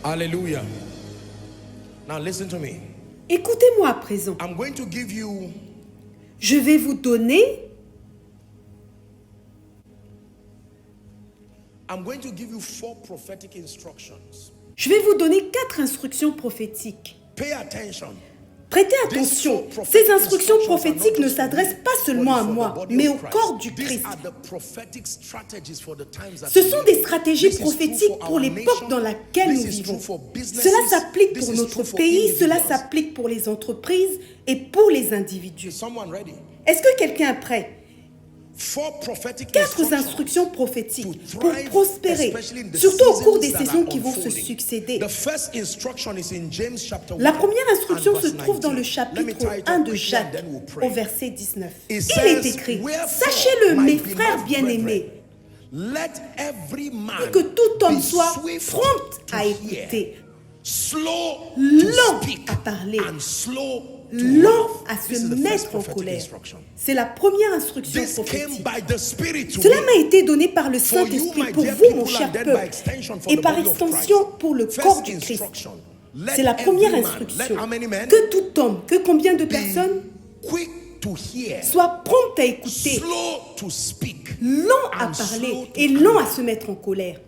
Hallelujah. Now listen to me. Écoutez-moi à présent. I'm going to give you Je vais vous donner four prophetic instructions. Je vais vous donner 4 instructions prophétiques. Pay attention. Prêtez attention, ces instructions prophétiques ne s'adressent pas seulement à moi, mais au corps du Christ. Ce sont des stratégies prophétiques pour l'époque dans laquelle nous vivons. Cela s'applique pour notre pays, cela s'applique pour les entreprises et pour les individus. Est-ce que quelqu'un est prêt? 4 instructions prophétiques pour prospérer, surtout au cours des saisons qui vont se succéder. La première instruction se trouve dans le chapitre 1 de Jacques, au verset 19. Il est écrit, « Sachez-le, mes frères bien-aimés, que tout homme soit prompt à écouter, lent à parler, lent à se mettre en colère. » C'est la première instruction prophétique. Cela m'a été donné par le Saint-Esprit pour vous, mon cher peuple, et par extension pour le corps du Christ. C'est la première instruction. Que tout homme, que combien de personnes soit prompt à écouter, lent à parler et lent à se mettre en colère.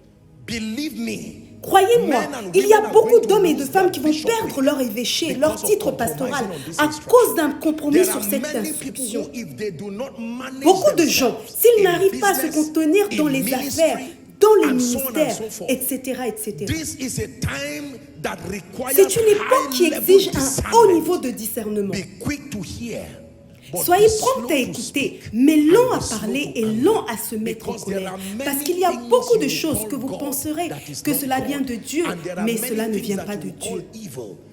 Croyez-moi, il y a beaucoup d'hommes et de femmes qui vont perdre leur évêché, leur titre pastoral, à cause d'un compromis sur cette instruction. Beaucoup de gens, s'ils n'arrivent pas à se contenir dans les affaires, dans les ministères, etc., c'est une époque qui exige un haut niveau de discernement. Soyez prompts à écouter, mais lents à parler et lents à se mettre en colère. Parce qu'il y a beaucoup de choses que vous penserez que cela vient de Dieu, mais cela ne vient pas de Dieu.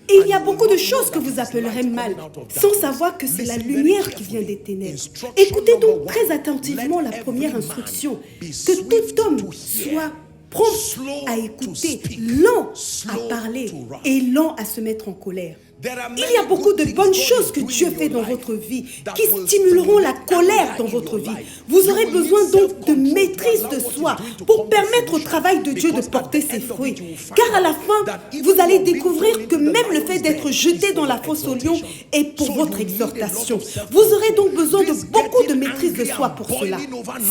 Et il y a beaucoup de choses que vous appellerez mal, sans savoir que c'est la lumière qui vient des ténèbres. Écoutez donc très attentivement la première instruction, que tout homme soit prompt à écouter, lent à parler et lent à se mettre en colère. Il y a beaucoup de bonnes choses que Dieu fait dans votre vie qui stimuleront la colère dans votre vie. Vous aurez besoin donc de maîtrise de soi pour permettre au travail de Dieu de porter ses fruits. Car à la fin, vous allez découvrir que même le fait d'être jeté dans la fosse aux lions est pour votre exhortation. Vous aurez donc besoin de beaucoup de maîtrise de soi pour cela.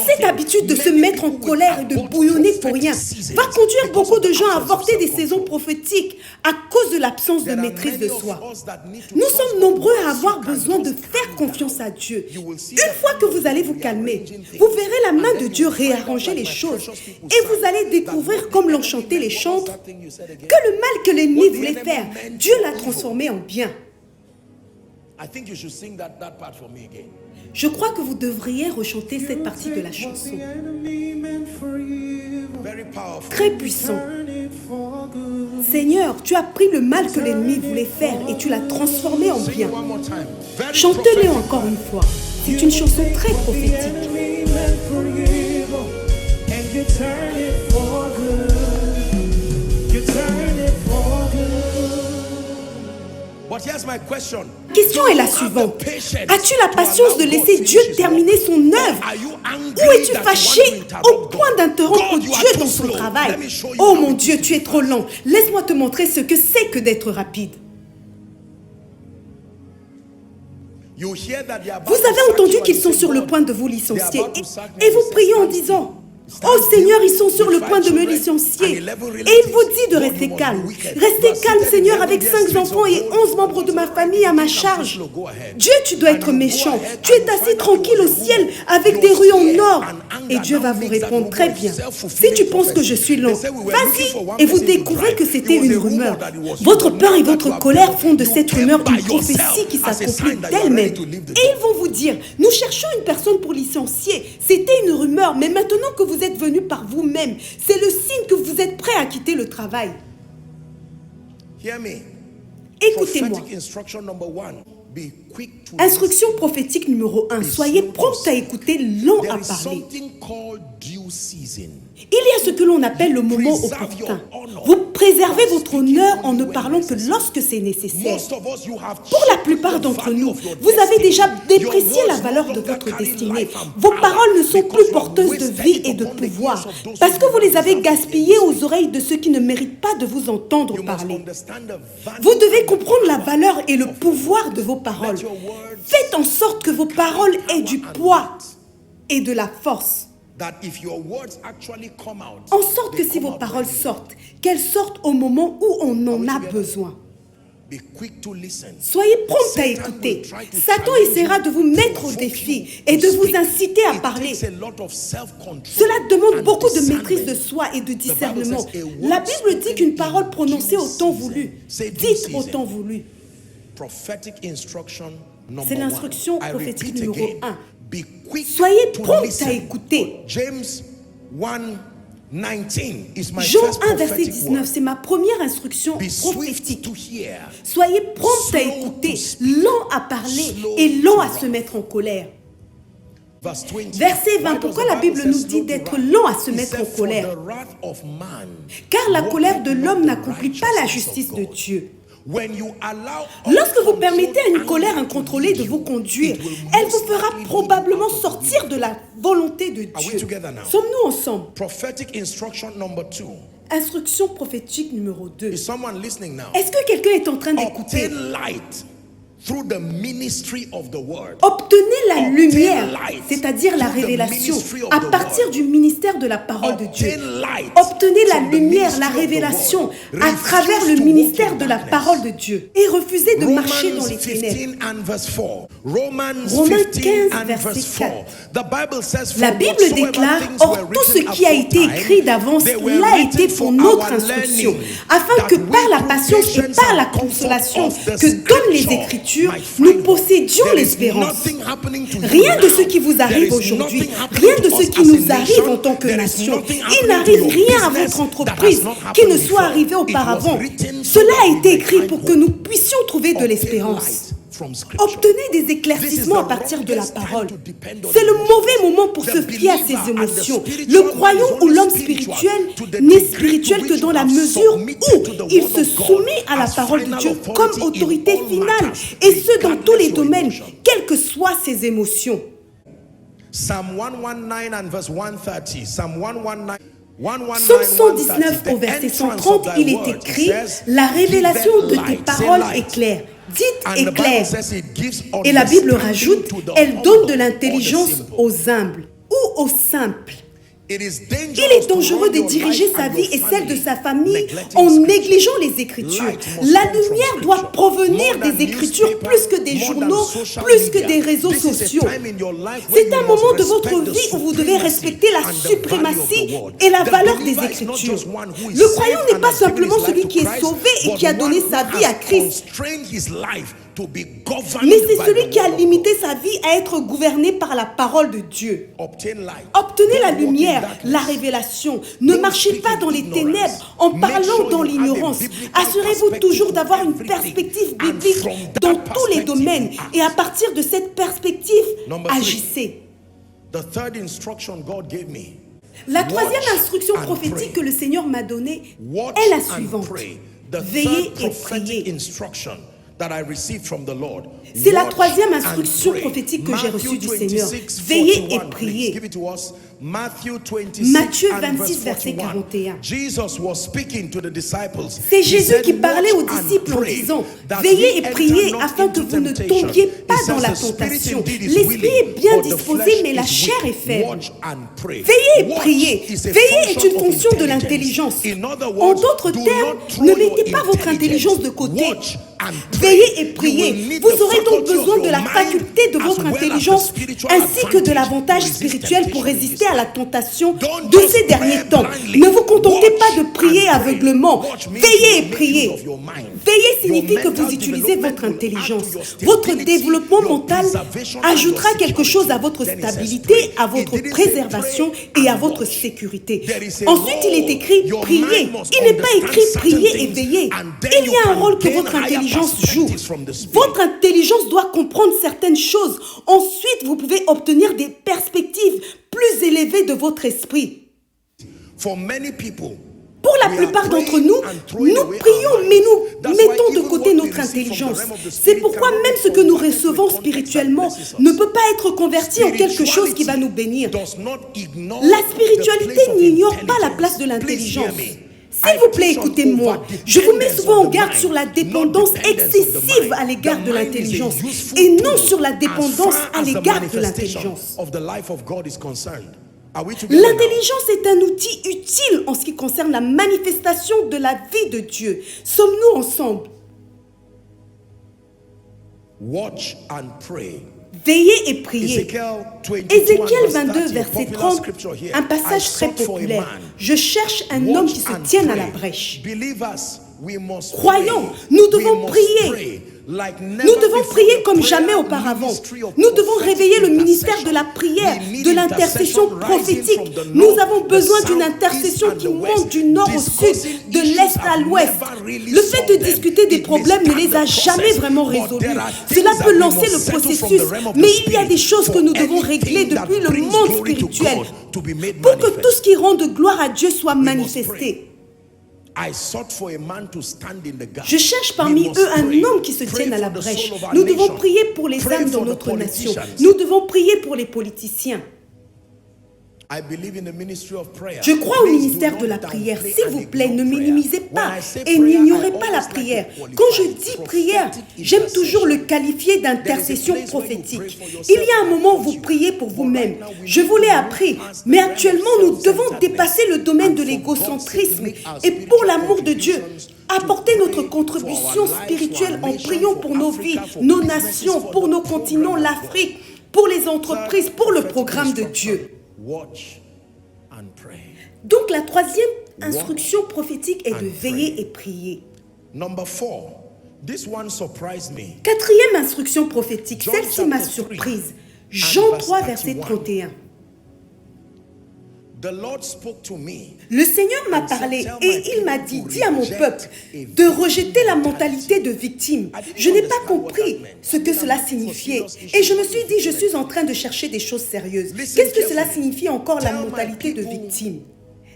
Cette habitude de se mettre en colère et de bouillonner pour rien va conduire beaucoup de gens à avorter des saisons prophétiques à cause de l'absence de maîtrise de soi. Nous sommes nombreux à avoir besoin de faire confiance à Dieu. Une fois que vous allez vous calmer, vous verrez la main de Dieu réarranger les choses et vous allez découvrir, comme l'ont chanté les chantres, que le mal que l'ennemi voulait faire, Dieu l'a transformé en bien. Je crois que vous devriez rechanter cette partie de la chanson. Très puissant. Seigneur, tu as pris le mal que l'ennemi voulait faire et tu l'as transformé en bien. Chantez-le encore une fois. C'est une chanson très prophétique. Question est la suivante. As-tu la patience de laisser Dieu terminer son œuvre? Ou es-tu fâché au point d'interrompre Dieu dans son travail? Oh mon Dieu, tu es trop lent. Laisse-moi te montrer ce que c'est que d'être rapide. Vous avez entendu qu'ils sont sur le point de vous licencier et vous priez en disant: oh Seigneur, ils sont sur le point de me licencier. Et il vous dit de rester calme. Restez calme, Seigneur, avec 5 enfants et 11 membres de ma famille à ma charge. Dieu, tu dois être méchant. Tu es assis tranquille au ciel avec des rues en or. Et Dieu va vous répondre: très bien. Si tu penses que je suis lent, vas-y. Et vous découvrez que c'était une rumeur. Votre peur et votre colère font de cette rumeur une prophétie qui s'accomplit d'elle-même. Et ils vont vous dire: nous cherchons une personne pour licencier. C'était une rumeur, mais maintenant que vous êtes venu par vous-même, c'est le signe que vous êtes prêt à quitter le travail. Écoutez-moi. Instruction prophétique numéro 1. Soyez prompt à écouter, lent à parler. due season. Il y a ce que l'on appelle le moment opportun. Vous préservez votre honneur en ne parlant que lorsque c'est nécessaire. Pour la plupart d'entre nous, vous avez déjà déprécié la valeur de votre destinée. Vos paroles ne sont plus porteuses de vie et de pouvoir parce que vous les avez gaspillées aux oreilles de ceux qui ne méritent pas de vous entendre parler. Vous devez comprendre la valeur et le pouvoir de vos paroles. Faites en sorte que vos paroles aient du poids et de la force. En sorte que si vos paroles sortent, qu'elles sortent au moment où on en a besoin. Soyez prompts à écouter. Satan essaiera de vous mettre au défi et de vous inciter à parler. Cela demande beaucoup de maîtrise de soi et de discernement. La Bible dit qu'une parole prononcée au temps voulu, dite au temps voulu. C'est l'instruction prophétique numéro 1. Soyez prompts à écouter. Jean 1, verset 19, c'est ma première instruction prophétique. Soyez prompts à écouter, lents à parler et lents à se mettre en colère. Verset 20, pourquoi la Bible nous dit d'être lents à se mettre en colère? Car la colère de l'homme n'accomplit pas la justice de Dieu. Lorsque vous permettez à une colère incontrôlée de vous conduire, elle vous fera probablement sortir de la volonté de Dieu. Sommes-nous ensemble? Instruction prophétique numéro 2. Est-ce que quelqu'un est en train d'écouter? Obtenez la lumière, c'est-à-dire la révélation, à partir du ministère de la parole de Dieu. Obtenez la lumière, la révélation, à travers le ministère de la parole de Dieu. Et refusez de marcher dans les ténèbres. Romains 15, verset 4. La Bible déclare, or tout ce qui a été écrit d'avance l'a été pour notre instruction, afin que par la patience et par la consolation que donnent les Écritures, nous possédions l'espérance. Rien de ce qui vous arrive aujourd'hui, rien de ce qui nous arrive en tant que nation, il n'arrive rien à votre entreprise qui ne soit arrivé auparavant. Cela a été écrit pour que nous puissions trouver de l'espérance. Obtenez des éclaircissements à partir de la parole. C'est le mauvais moment pour se fier à ses émotions. Le croyant ou l'homme spirituel n'est spirituel que dans la mesure où il se soumet à la parole de Dieu comme autorité finale, et ce dans tous les domaines, quelles que soient ses émotions. Psalm 119 and verse 130. Psaume 119 au verset 130, il est écrit, la révélation de tes paroles est claire. Dites est claire. Et la Bible rajoute, elle donne de l'intelligence aux humbles ou aux simples. Il est dangereux de diriger sa vie et celle de sa famille en négligeant les Écritures. La lumière doit provenir des Écritures plus que des journaux, plus que des réseaux sociaux. C'est un moment de votre vie où vous devez respecter la suprématie et la valeur des Écritures. Le croyant n'est pas simplement celui qui est sauvé et qui a donné sa vie à Christ, mais c'est celui qui a limité sa vie à être gouverné par la parole de Dieu. Obtenez la lumière, la révélation. Ne marchez pas dans les ténèbres en parlant dans l'ignorance. Assurez-vous toujours d'avoir une perspective biblique dans tous les domaines. Et à partir de cette perspective, agissez. La troisième instruction prophétique que le Seigneur m'a donnée est la suivante. Veillez et priez. C'est la troisième instruction prophétique que j'ai reçue du Seigneur. Veillez et priez. Matthieu 26, verset 41. C'est Jésus qui parlait aux disciples en disant, veillez et priez afin que vous ne tombiez pas dans la tentation. L'esprit est bien disposé, mais la chair est faible. Veillez et priez. Veillez est une fonction de l'intelligence. En d'autres termes, ne mettez pas votre intelligence de côté. Veillez et priez. Vous aurez donc besoin de la faculté de votre intelligence ainsi que de l'avantage spirituel pour résister à la tentation de ces derniers temps. Ne vous contentez pas de prier aveuglement. Veillez et priez. Veillez signifie que vous utilisez votre intelligence. Votre développement mental ajoutera quelque chose à votre stabilité, à votre préservation et à votre sécurité. Ensuite, il est écrit priez. Il n'est pas écrit priez et veillez. Il y a un rôle que votre intelligence joue. Votre intelligence doit comprendre certaines choses. Ensuite, vous pouvez obtenir des perspectives plus élevées élevé de votre esprit. For many people, Pour la plupart d'entre nous, nous prions, mais nous mettons de côté notre intelligence. C'est pourquoi même ce que nous recevons spirituellement ne peut pas être converti en quelque chose qui va nous bénir. La spiritualité n'ignore pas la place de l'intelligence. S'il vous plaît, écoutez-moi. Je vous mets souvent en garde sur la dépendance excessive à l'égard de l'intelligence et non sur la dépendance à l'égard de l'intelligence. L'intelligence est un outil utile en ce qui concerne la manifestation de la vie de Dieu. Sommes-nous ensemble? Watch and pray. Veillez et priez. Ézéchiel 22, verset 30, un passage I très sought for a populaire. man. Je cherche un homme qui se Watch and tienne à la pray. brèche. Believers, we must Croyants, pray. nous We devons must prier. pray like never Nous devons before. prier The comme prayer jamais auparavant. ministry of Nous devons prophetic réveiller le ministère de la intercession. prière, We need de l'intercession intercession rising prophétique. from the Nous north, avons the besoin south, d'une east intercession and qui the west. monte du nord au sud, Discussing de issues l'est à have l'ouest. never really Le fait de solved them. discuter des It may problèmes ne start les a the jamais process, vraiment but résolus. there are Cela things peut that we lancer must le settle from processus, the realm of the mais il y a des spirit choses que for nous devons régler anything that depuis le brings monde glory to spirituel God to be made pour que tout manifest. ce qui rend de gloire à Dieu soit must manifesté. I sought for a man to stand in the gap. Je cherche We parmi must eux un pray. homme qui se Pray tienne à la for the brèche. soul of our Nous devons nation. prier pour les Pray âmes for dans the notre nation. politicians. Nous devons prier pour les politiciens. I believe in the ministry of prayer. Je crois au Please do ministère not de la prière. downplay S'il and vous plaît, ignore ne prayer. minimisez pas When I say et prayer, n'ignorez I pas la always like prière. to qualify Quand je it. dis prière, Prophetic j'aime toujours le intercession. qualifier d'intercession There is a place where you prophétique. pray for yourself Il y a un moment où and vous you. priez pour vous-même. But right now, we Je need vous l'ai to appris, move past mais the realm of actuellement nous devons self-centeredness dépasser le domaine and de for l'égocentrisme God's sake, make our et pour spiritual l'amour de Dieu, contributions apporter to notre pray contribution for our lives, spirituelle for our en nation, priant for pour nos Africa, vies, for nos businesses, nations, for pour the nos program continents, of God. l'Afrique, pour les entreprises, pour le programme de Dieu. Watch and pray. Donc la troisième instruction prophétique est de veiller et prier. Number 4. This one surprised me. Quatrième instruction prophétique, John celle-ci m'a chapter 3 surprise. and Jean verse 3, verset 31. 31. The Lord spoke to me. Le Seigneur m'a parlé et il m'a dit, dis à mon peuple de rejeter la mentalité de victime. Je n'ai pas compris ce que cela signifiait. Et je me suis dit, je suis en train de chercher des choses sérieuses. Qu'est-ce que cela signifie encore la mentalité de victime?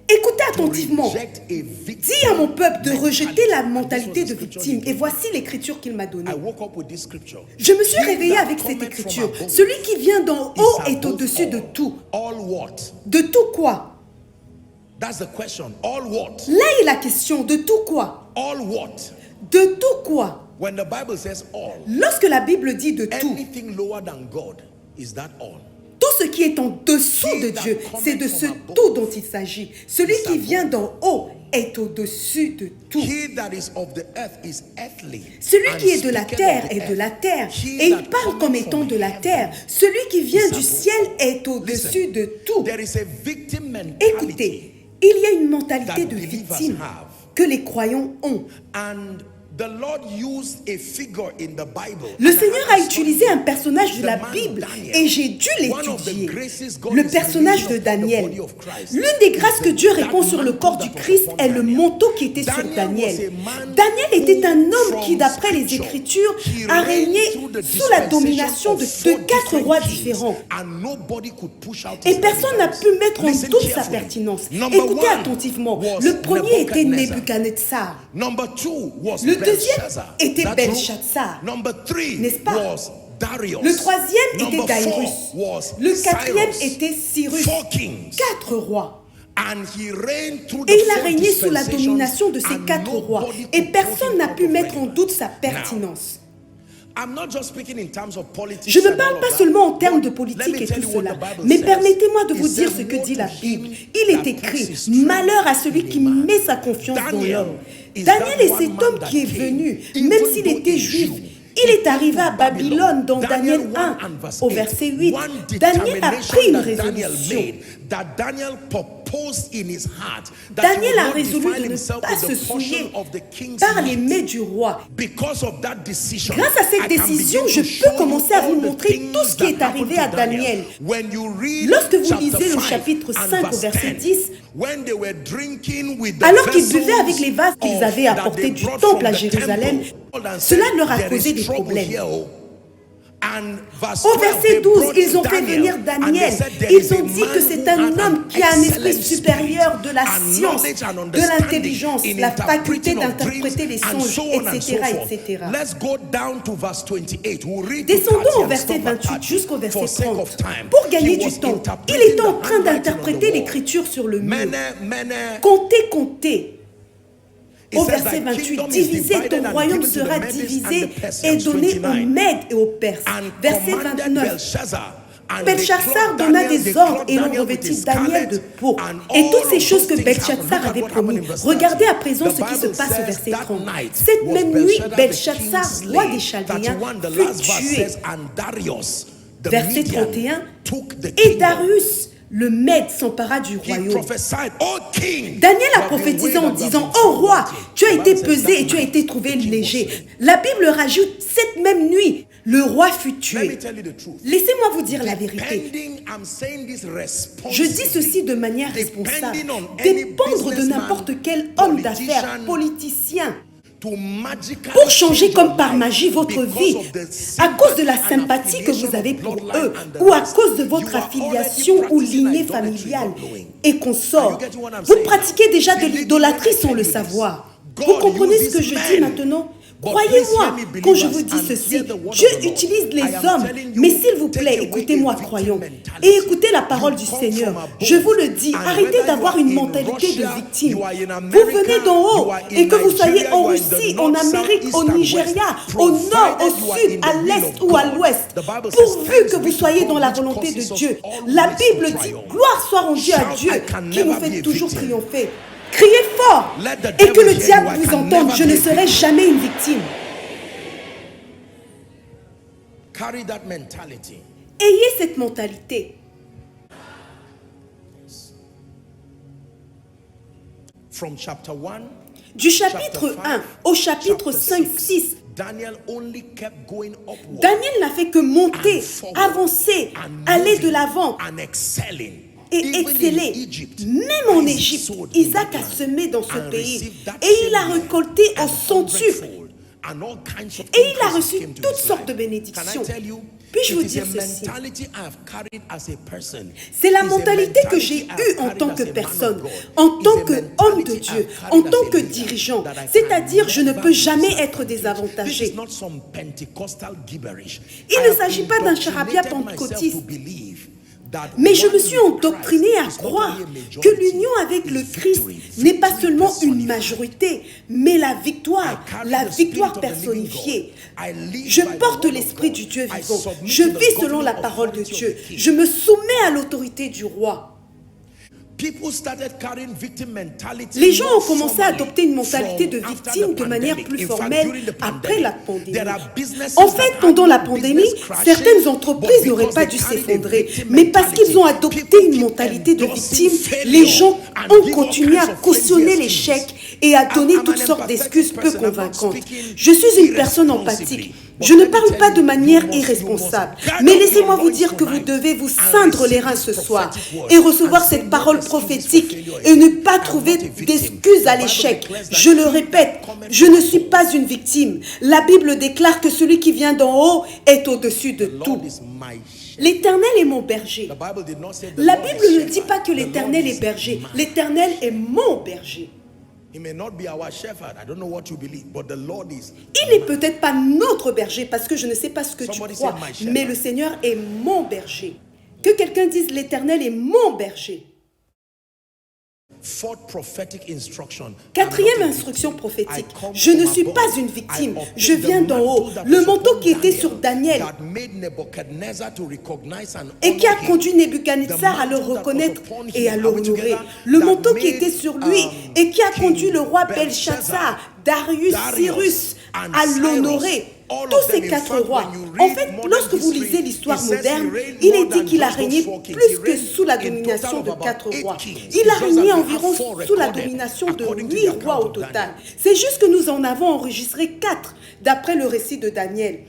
Écoutez attentivement. Dis à mon peuple de rejeter la mentalité de victime. Et voici l'écriture qu'il m'a donnée. I woke up with this scripture. Je me suis réveillée avec cette écriture. Celui qui vient d'en haut est au-dessus de tout. All what? De tout quoi? That's the question. All what? Là est la question. De tout quoi? All what? De tout quoi? When the Bible says all, Lorsque la Bible dit de tout, anything lower than God, is that all? tout ce qui est en dessous de Dieu, c'est de ce tout dont il s'agit. Celui qui vient d'en haut est au-dessus de tout. He that is of the earth is earthly. Celui and qui est de la speaketh terre of the est de earth. la terre. He Et il that parle comme cometh étant from de la heaven terre. Celui qui vient is du above. ciel est au-dessus de tout. There is a victim mentality. Écoutez, il y a une mentalité that de believers victime have. que les croyants ont. And the Lord used a figure in the Bible. Le And I Seigneur had a to utilisé study un personnage de the la man Bible Daniel. et j'ai dû One of the l'étudier. graces God Le is personnage releasing de upon the Daniel. body of Christ L'une des grâces is que Dieu that répand sur le mantle corps that du was Christ upon est le Daniel. manteau qui était sur Daniel Daniel. was a man Daniel était un who, homme qui, from d'après les scripture, Écritures, he a reigned régné through the sous la dispensation domination of de 4 quatre different rois kings, différents. and nobody could push out Et his personne n'a pu mettre en Listen doute sa carefully. pertinence. Number Écoutez one attentivement. was Le premier était Nebuchadnezzar. Nebuchadnezzar. Number 2 was Le deuxième Belshazzar. était That's true. Belshazzar. Number 3 N'est-ce pas? was Darius. Le troisième était Number Darius. 4 was Le quatrième Cyrus. était Cyrus. 4 kings. 4 rois. And he reigned through Et the il a 4 régné sous la dispensations, domination de ces and 4 rois. nobody Et could personne throw him n'a out pu of mettre en relevance. doute sa Now, pertinence. I'm not just speaking in terms of politics Je ne and parle all pas of seulement en that, termes but de let politique me et tell tout you what cela, the Bible mais says. permettez-moi de It vous dire said, ce que "Woe dit la to Bible. him Il that est écrit, puts his trust malheur à celui in qui a man." met sa confiance dans Daniel l'homme. is Daniel that est one cet man homme that qui est came, venu, even même s'il though était a juif. Jew, Il est he arrivé à came to Babylon. Babylone dans Daniel 1 and verse au 8. verset 8. One Daniel a pris une determination that Daniel résolution. made, that Daniel proposed in his heart, that Daniel he a would not résolu defile de ne himself pas with se the portion souiller of the king's par les meat. mets du roi. Because of that decision, Grâce à cette I can décision, begin je to show peux commencer you à vous all the montrer things tout ce qui that est arrivé happened à to Daniel. When you read Lorsque vous chapter lisez le 5 chapitre and 5 au verse verset 10, 10, when they were drinking with the alors qu'ils vessels buvaient avec les vases qu'ils of- avaient that apportés they du brought temple from à the Jérusalem, temple, and cela said, leur a "There causé is des trouble problèmes. here, oh." Au verset 12, ils ont fait venir Daniel. Ils ont dit que c'est un homme qui a un esprit supérieur de la science, de l'intelligence, la faculté d'interpréter les songes, etc., etc. Descendons au verset 28 jusqu'au verset 30. Pour gagner du temps, il était en train d'interpréter l'écriture sur le mur. Comptez, comptez. Au verset 28, divisé, ton royaume sera divisé et donné aux Mèdes et aux Perses. Verset 29. Belshazzar donna des ordres et l'on revêtit Daniel de peau. Et toutes ces choses que Belshazzar avait promis. Regardez à présent ce qui se passe au verset 30. Cette même nuit, Belshazzar, roi des Chaldéens, fut tué. Verset 31. Et Darius, le Mède, s'empara du royaume. Daniel a prophétisé en disant, « Ô roi, tu as été pesé et tu as été trouvé léger. » La Bible rajoute, cette même nuit, le roi fut tué. Laissez-moi vous dire la vérité. Je dis ceci de manière responsable. Dépendre de n'importe quel homme d'affaires, politicien, pour changer comme par magie votre vie, à cause de la sympathie que vous avez pour eux, ou à cause de votre affiliation ou lignée familiale et consorts. Vous pratiquez déjà de l'idolâtrie sans le savoir. Vous comprenez ce que je dis maintenant? Croyez-moi quand je vous dis ceci, Dieu utilise les hommes, mais s'il vous plaît, écoutez-moi, croyons, et écoutez la parole du Seigneur. Je vous le dis, arrêtez d'avoir une mentalité de victime. Vous venez d'en haut, et que vous soyez en Russie, en Amérique, au Nigeria, au nord, au sud, à l'est ou à l'ouest, pourvu que vous soyez dans la volonté de Dieu. La Bible dit, gloire soit rendue à Dieu, qui nous fait toujours triompher. Criez fort et que le diable vous entende. Je ne serai jamais une victime. Ayez cette mentalité. Du chapitre 1 au chapitre 5-6, Daniel n'a fait que monter, avancer, aller de l'avant et exceller. Même en Égypte, Isaac a semé dans ce pays et il a récolté au centuple. Et il a reçu toutes sortes de bénédictions. Puis-je vous dire ceci? C'est la mentalité que j'ai eue en tant que personne, en tant qu'homme de Dieu, en tant que dirigeant. C'est-à-dire, je ne peux jamais être désavantagé. Il ne s'agit pas d'un charabia pentecôtiste. Mais je me suis endoctriné à croire que l'union avec le Christ n'est pas seulement une majorité, mais la victoire personnifiée. Je porte l'esprit du Dieu vivant. Je vis selon la parole de Dieu. Je me soumets à l'autorité du roi. Les gens ont commencé à adopter une mentalité de victime de manière plus formelle après la pandémie. En fait, pendant la pandémie, certaines entreprises n'auraient pas dû s'effondrer, mais parce qu'ils ont adopté une mentalité de victime, les gens ont continué à cautionner l'échec et à donner toutes sortes d'excuses peu convaincantes. Je suis une personne empathique. Je ne parle pas de manière irresponsable, mais laissez-moi vous dire que vous devez vous ceindre les reins ce soir et recevoir cette parole prophétique et ne pas trouver d'excuses à l'échec. Je le répète, je ne suis pas une victime. La Bible déclare que celui qui vient d'en haut est au-dessus de tout. L'Éternel est mon berger. La Bible ne dit pas que l'Éternel est berger. L'Éternel est mon berger. Il n'est peut-être pas notre berger parce que je ne sais pas ce que tu crois, mais le Seigneur est mon berger. Que quelqu'un dise l'Éternel est mon berger. Quatrième instruction prophétique. Je ne suis pas une victime. Je viens d'en haut. Le manteau qui était sur Daniel et qui a conduit Nebuchadnezzar à le reconnaître et à l'honorer. Le manteau qui était sur lui et qui a conduit le roi Belshazzar, Darius, Cyrus à l'honorer. Tous ces quatre rois. En fait, lorsque vous lisez l'histoire moderne, il est dit qu'il a régné plus que sous la domination de 4 rois. Il a régné environ sous la domination de 8 rois au total. C'est juste que nous en avons enregistré 4 d'après le récit de Daniel.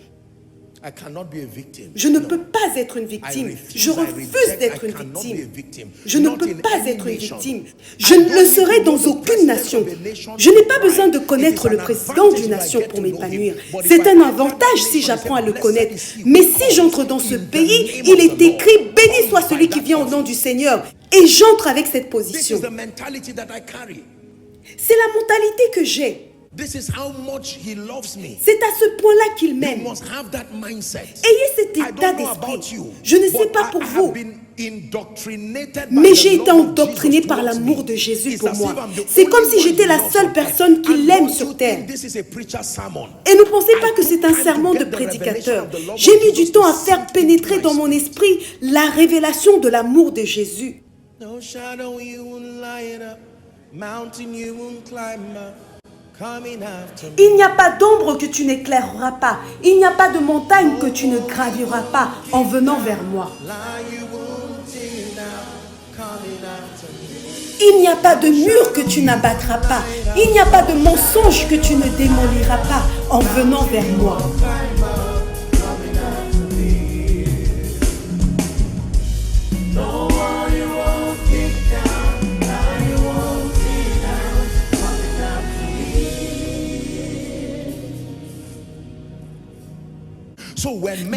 I cannot be a victim. Je ne No. peux pas être une victime. I Je refuse, I refuse reject, d'être I une cannot be a victime. victim. Je ne Not peux in pas any être une nation. victime. I Je don't ne le need serai to know dans the aucune president nation. of a nation Je n'ai to pas thrive. besoin de It connaître is le an président advantage d'une if I nation get pour to know him. m'épanouir. But if C'est I un enter avantage that si nation, j'apprends à he le said, connaître. "Blessed is he Mais who si comes j'entre dans ce in the pays, name il of the est Lord, écrit « Béni comes soit by celui qui that vient au nom office." du Seigneur. » Et j'entre avec cette This position. is the mentality that I carry. C'est la mentalité que j'ai. This is how much he loves me. C'est à ce point-là qu'il You m'aime. must have that mindset. Ayez cet I état don't know about d'esprit. you, Je ne sais but pas pour I vous, have been indoctrinated by mais the j'ai été love of endoctriné Jesus par towards l'amour me. de Jésus It's pour as moi. if I'm the C'est only comme si one j'étais he la loves seule on personne earth. qui And l'aime don't sur you terre. think this is a preacher's sermon? Et ne pensez pas I que took c'est un time to serment get de the prédicateur. revelation of the love J'ai of mis du Jesus temps to à faire sink pénétrer into dans my mon spirit. esprit la révélation de l'amour de Jésus. No shadow you won't light up, mountain you won't climb up, coming after me. Il n'y a pas d'ombre que tu n'éclaireras pas. Il n'y a pas de montagne que tu ne graviras pas en venant vers moi. Lie you won't tear down, coming after me. Il n'y a pas de mur que tu n'abattras pas. Il n'y a pas de mensonge que tu ne démoliras pas en venant vers moi.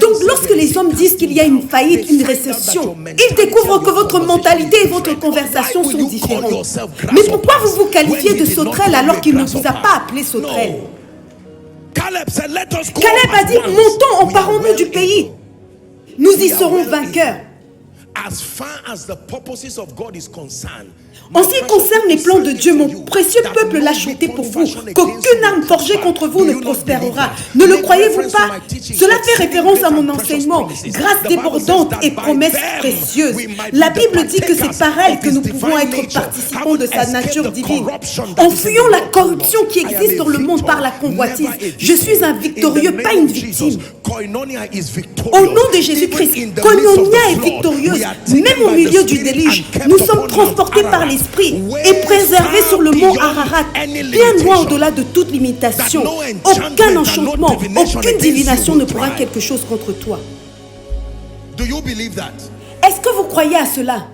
Donc lorsque les hommes disent qu'il y a une faillite, une récession, ils découvrent que votre mentalité et votre conversation sont différentes. Mais pourquoi vous vous qualifiez de sauterelle alors qu'il ne vous a pas appelé sauterelle? Caleb a dit, montons, emparons-nous du pays. Nous y serons vainqueurs. As far as the purposes of God is concerned, En ce qui concerne les plans de Dieu, mon précieux peuple l'a chanté pour vous, qu'aucune arme forgée contre vous ne prospérera. Ne le croyez-vous pas? Cela fait référence à mon enseignement, grâce débordante et promesses précieuses. La Bible dit que c'est par elle que nous pouvons être participants de sa nature divine. En fuyant la corruption qui existe dans le monde par la convoitise, je suis un victorieux, pas une victime. Au nom de Jésus-Christ, Koinonia est victorieuse, même au milieu du déluge. Nous sommes transportés par l'Esprit et préservés sur le mont Ararat, bien loin au-delà de toute limitation. Aucun enchantement, aucune divination ne pourra quelque chose contre toi. Est-ce que vous croyez à cela?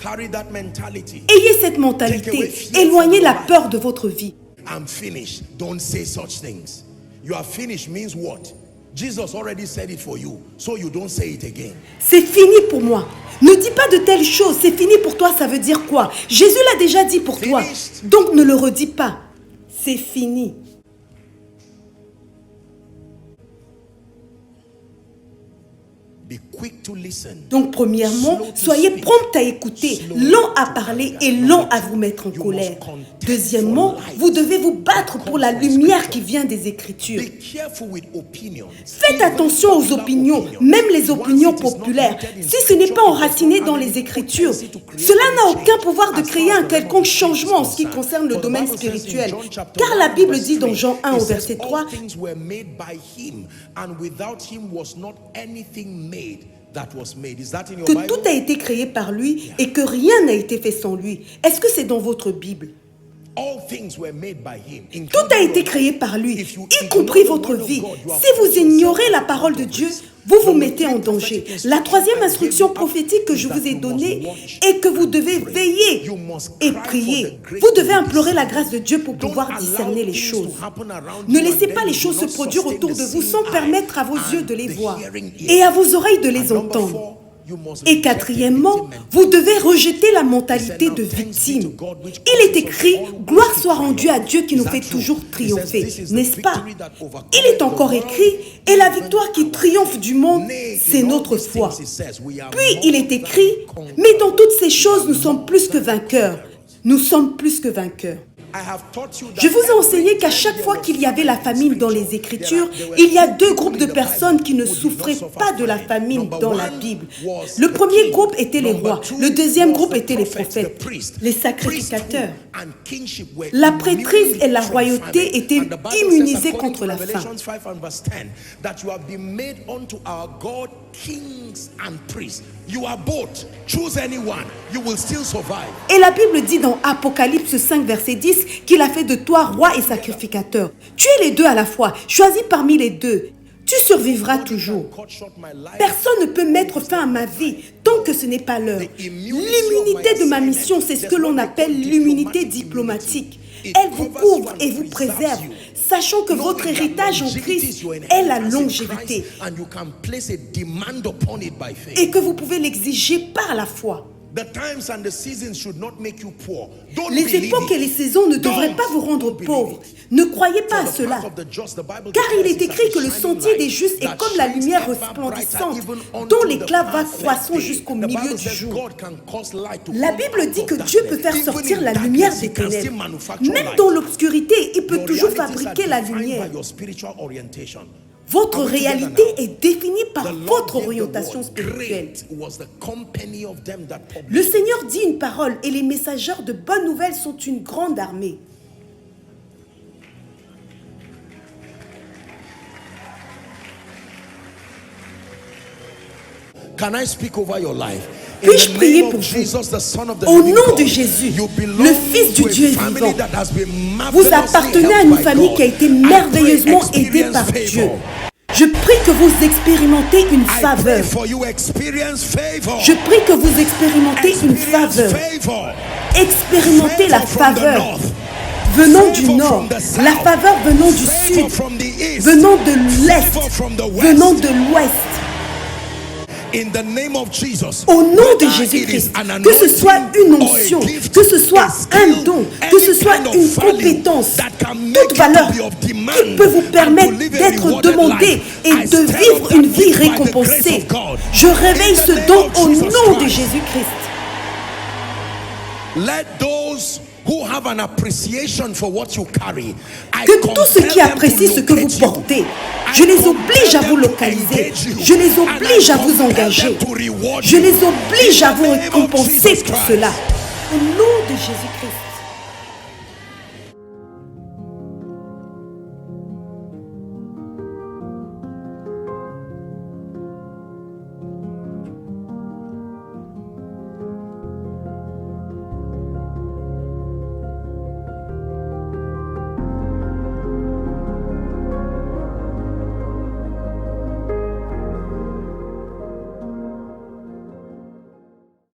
Ayez cette mentalité. Éloignez la peur de votre vie. I'm finished. Don't say such things. You are finished means what? Jesus already said it for you, so you don't say it again. C'est fini pour moi. Ne dis pas de telles choses. C'est fini pour toi, ça veut dire quoi? Jésus l'a déjà dit pour toi. Donc ne le redis pas. C'est fini. Be quick to listen. Donc premièrement, soyez prompt à écouter, lent à parler et lent à vous mettre en colère. Deuxièmement, vous devez vous battre pour la lumière qui vient des Écritures. Be careful with opinions. Faites attention aux opinions, même les opinions populaires. Si ce n'est pas enraciné dans les Écritures, cela n'a aucun pouvoir de créer un quelconque changement en ce qui concerne le domaine spirituel. Car la Bible dit dans Jean 1 au verset 3, que tout a été créé par lui et que rien n'a été fait sans lui. Est-ce que c'est dans votre Bible? Tout a été créé par lui, y compris votre vie. Si vous ignorez la parole de Dieu, vous vous mettez en danger. La troisième instruction prophétique que je vous ai donnée est que vous devez veiller et prier. Vous devez implorer la grâce de Dieu pour pouvoir discerner les choses. Ne laissez pas les choses se produire autour de vous sans permettre à vos yeux de les voir et à vos oreilles de les entendre. Et quatrièmement, vous devez rejeter la mentalité de victime. Il est écrit, gloire soit rendue à Dieu qui nous fait toujours triompher, n'est-ce pas? Il est encore écrit, et la victoire qui triomphe du monde, c'est notre foi. Puis il est écrit, mais dans toutes ces choses, nous sommes plus que vainqueurs. Nous sommes plus que vainqueurs. Je vous ai enseigné qu'à chaque fois qu'il y avait la famine dans les Écritures, il y a deux groupes de personnes qui ne souffraient pas de la famine dans la Bible. Le premier groupe était les rois, le deuxième groupe était les prophètes, les sacrificateurs. La prêtrise et la royauté étaient immunisées contre la faim. Et la Bible dit dans Apocalypse 5 verset 10 qu'il a fait de toi roi et sacrificateur. Tu es les deux à la fois, choisis parmi les deux. Tu survivras toujours. Personne ne peut mettre fin à ma vie tant que ce n'est pas l'heure. L'immunité de ma mission, c'est ce que l'on appelle l'immunité diplomatique. Elle vous couvre et vous préserve, sachant que votre héritage en Christ est la longévité et que vous pouvez l'exiger par la foi. Les époques et les saisons ne devraient pas vous rendre pauvres. Ne croyez pas à cela. Car il est écrit que le sentier des justes est comme la lumière resplendissante dont l'éclat va croissant jusqu'au milieu du jour. La Bible dit que Dieu peut faire sortir la lumière des ténèbres. Même dans l'obscurité, il peut toujours fabriquer la lumière. Votre réalité est définie par votre orientation spirituelle. Le Seigneur dit une parole et les messagers de bonnes nouvelles sont une grande armée. Puis-je prier pour vous? Au nom de Jésus, le Fils du Dieu vivant, vous appartenez à une famille qui a été merveilleusement aidée par Dieu. Je prie que vous expérimentez une faveur. Je prie que vous expérimentez une faveur. Expérimentez la faveur venant du nord, la faveur venant du sud, venant de l'est, venant de l'ouest. Au nom de Jésus-Christ, que ce soit une onction, que ce soit un don, que ce soit une compétence, toute valeur qui peut vous permettre d'être demandé et de vivre une vie récompensée. Je réveille ce don au nom de Jésus-Christ. Que tous ceux qui apprécient ce que vous portez, je les oblige à vous localiser, je les oblige à vous engager, je les oblige à vous récompenser pour cela. Au nom de Jésus-Christ.